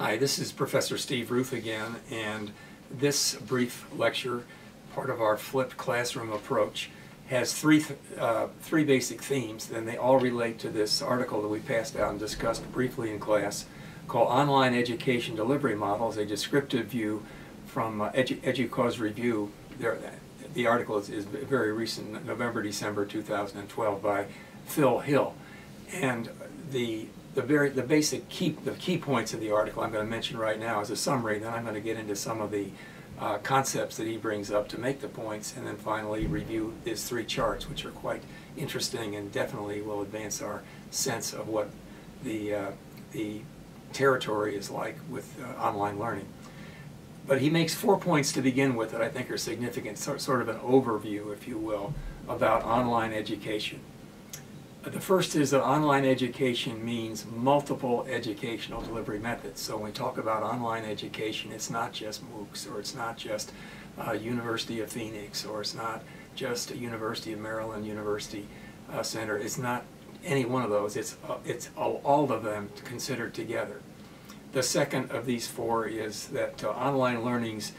Hi, this is Professor Steve Ruth again, and this brief lecture, part of our flipped classroom approach, has three basic themes, and they all relate to this article that we passed out and discussed briefly in class, called Online Education Delivery Models, a Descriptive View from EDUCAUSE Review. The article is very recent, November, December 2012, by Phil Hill. And the key points of the article I'm going to mention right now as a summary, then I'm going to get into some of the concepts that he brings up to make the points, and then finally review his three charts, which are quite interesting and definitely will advance our sense of what the territory is like with online learning. But he makes 4 points to begin with that I think are significant, sort of an overview, if you will, about online education. The first is that online education means multiple educational delivery methods. So when we talk about online education, it's not just MOOCs, or it's not just University of Phoenix, or it's not just University of Maryland University Center. It's not any one of those. It's all of them considered together. The second of these four is that online learning's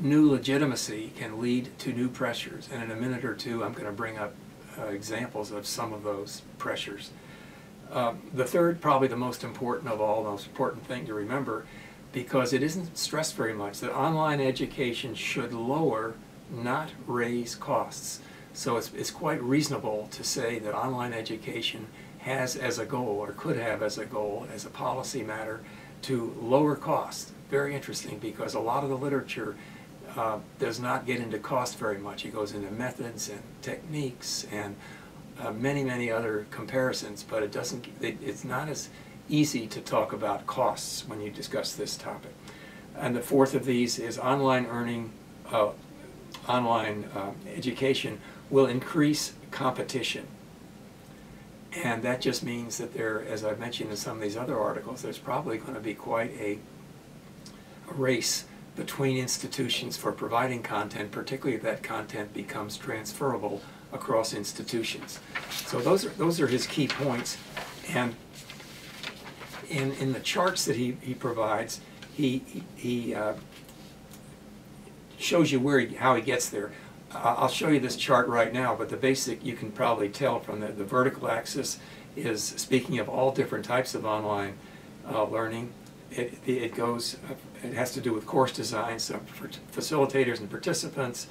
new legitimacy can lead to new pressures. And in a minute or two, I'm going to bring up examples of some of those pressures. The third, probably the most important of all, the most important thing to remember, because it isn't stressed very much, that online education should lower, not raise costs. So it's quite reasonable to say that online education has as a goal, or could have as a goal, as a policy matter, to lower costs. Very interesting, because a lot of the literature does not get into cost very much. It goes into methods and techniques and many other comparisons, but it's not as easy to talk about costs when you discuss this topic. And the fourth of these is online education will increase competition. And that just means that there, as I've mentioned in some of these other articles, there's probably going to be quite a race between institutions for providing content, particularly if that content becomes transferable across institutions. So those are his key points. And in the charts that he provides, he shows you how he gets there. I'll show you this chart right now, but the basic, you can probably tell from the vertical axis is speaking of all different types of online learning. It has to do with course design, so for facilitators and participants,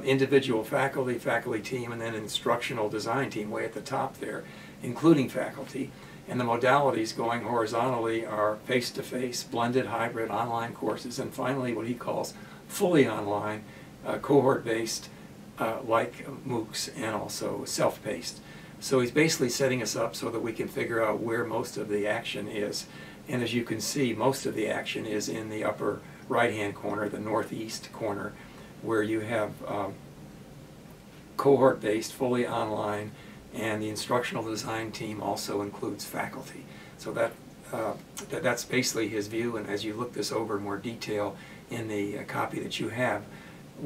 individual faculty team, and then instructional design team way at the top there, including faculty. And the modalities going horizontally are face-to-face, blended, hybrid, online courses, and finally what he calls fully online, cohort-based, like MOOCs, and also self-paced. So he's basically setting us up so that we can figure out where most of the action is. And as you can see, most of the action is in the upper right-hand corner, the northeast corner, where you have cohort-based, fully online, and the instructional design team also includes faculty. So that's basically his view, and as you look this over in more detail in the copy that you have,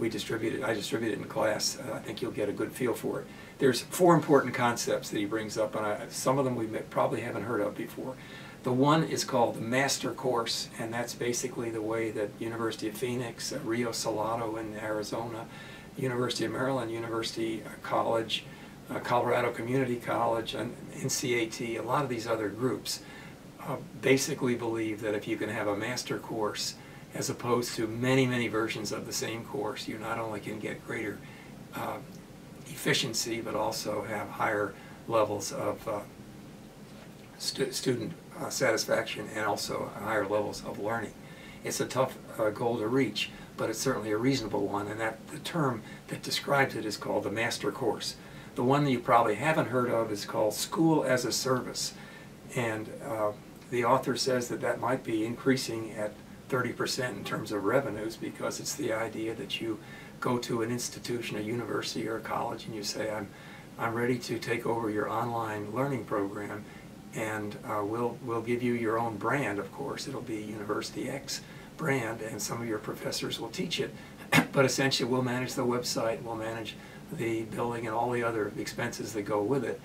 I distributed it in class. I think you'll get a good feel for it. There's four important concepts that he brings up, and some of them we probably haven't heard of before. The one is called the master course, and that's basically the way that University of Phoenix, Rio Salado in Arizona, University of Maryland, University College, Colorado Community College, and NCAT, a lot of these other groups basically believe that if you can have a master course as opposed to many versions of the same course, you not only can get greater efficiency, but also have higher levels of student satisfaction and also higher levels of learning. It's a tough goal to reach, but it's certainly a reasonable one, and the term that describes it is called the master course. The one that you probably haven't heard of is called School as a Service, and the author says that might be increasing at 30% in terms of revenues, because it's the idea that you go to an institution, a university or a college, and you say, I'm ready to take over your online learning program, and we'll give you your own brand, of course. It'll be University X brand, and some of your professors will teach it, but essentially we'll manage the website, we'll manage the building and all the other expenses that go with it,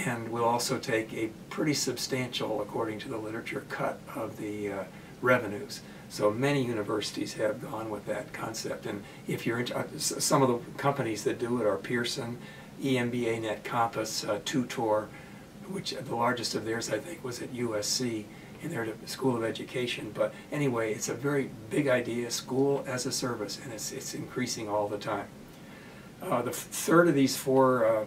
and we'll also take a pretty substantial, according to the literature, cut of the revenues. So many universities have gone with that concept, and if you're into, some of the companies that do it are Pearson, EMBA Net Compass, Tutor, which the largest of theirs I think was at USC in their School of Education. But anyway, it's a very big idea, school as a service, and it's increasing all the time. The third of these four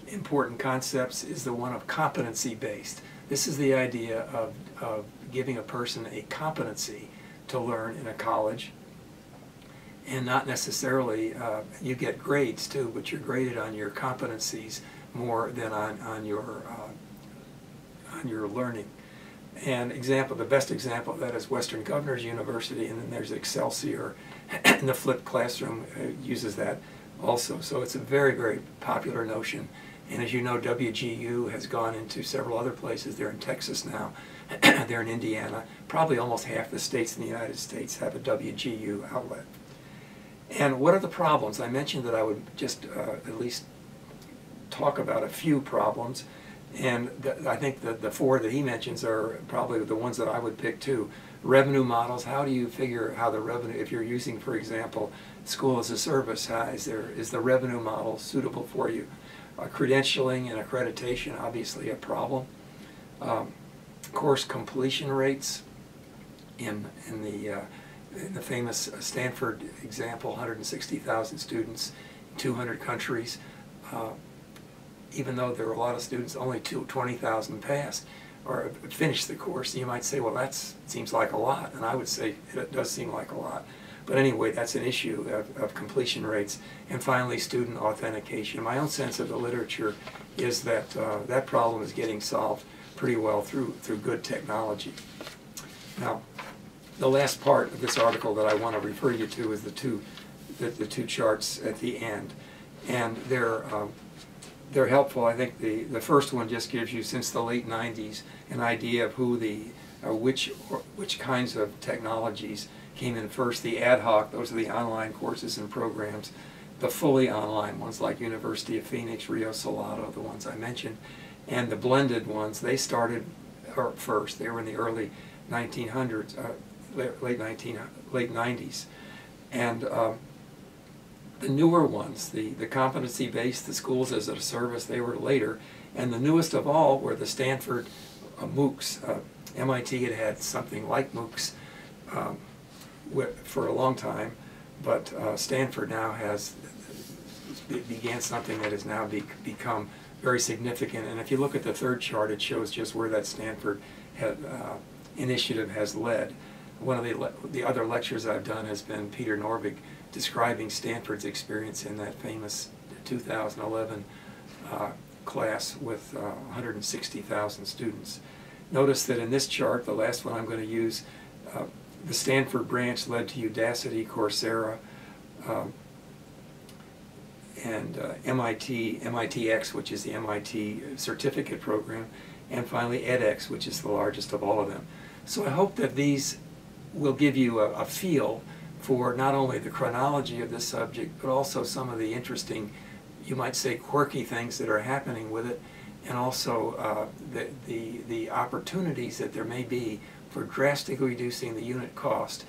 important concepts is the one of competency-based. This is the idea of giving a person a competency to learn in a college, and not necessarily, you get grades too, but you're graded on your competencies more than on your learning. And the best example of that is Western Governors University, and then there's Excelsior, and the flipped classroom uses that also. So it's a very, very popular notion. And as you know, WGU has gone into several other places. They're in Texas now. They're in Indiana. Probably almost half the states in the United States have a WGU outlet. And what are the problems? I mentioned that I would just at least talk about a few problems. And I think that the four that he mentions are probably the ones that I would pick too. Revenue models. How do you figure how the revenue, if you're using, for example, school as a service, is the revenue model suitable for you? Credentialing and accreditation, obviously a problem. Course completion rates in the famous Stanford example, 160,000 students, 200 countries. Even though there are a lot of students, only 20,000 passed or finished the course. You might say, well, that seems like a lot, and I would say it does seem like a lot. But anyway, that's an issue of completion rates. And finally, student authentication. My own sense of the literature is that that problem is getting solved pretty well through good technology. Now, the last part of this article that I want to refer you to is the two charts at the end, and they're helpful. I think the first one just gives you, since the late 90s, an idea of who which kinds of technologies came in first. The ad hoc, those are the online courses and programs. The fully online ones like University of Phoenix, Rio Salado, the ones I mentioned. And the blended ones, they started first. They were in the early 1900s, late 90s. And the newer ones, the competency-based, the schools as a service, they were later. And the newest of all were the Stanford MOOCs. MIT had something like MOOCs for a long time, but Stanford now began something that has now become very significant. And if you look at the third chart, it shows just where that Stanford initiative has led. One of the other lectures I've done has been Peter Norvig describing Stanford's experience in that famous 2011 class with 160,000 students. Notice that in this chart, the last one I'm going to use, the Stanford branch led to Udacity, Coursera, and MITx, which is the MIT certificate program, and finally edX, which is the largest of all of them. So I hope that these will give you a feel for not only the chronology of this subject, but also some of the interesting, you might say, quirky things that are happening with it, and also the opportunities that there may be for drastically reducing the unit cost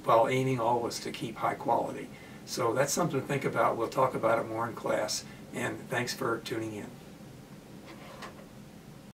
while aiming always to keep high quality. So that's something to think about. We'll talk about it more in class, and thanks for tuning in.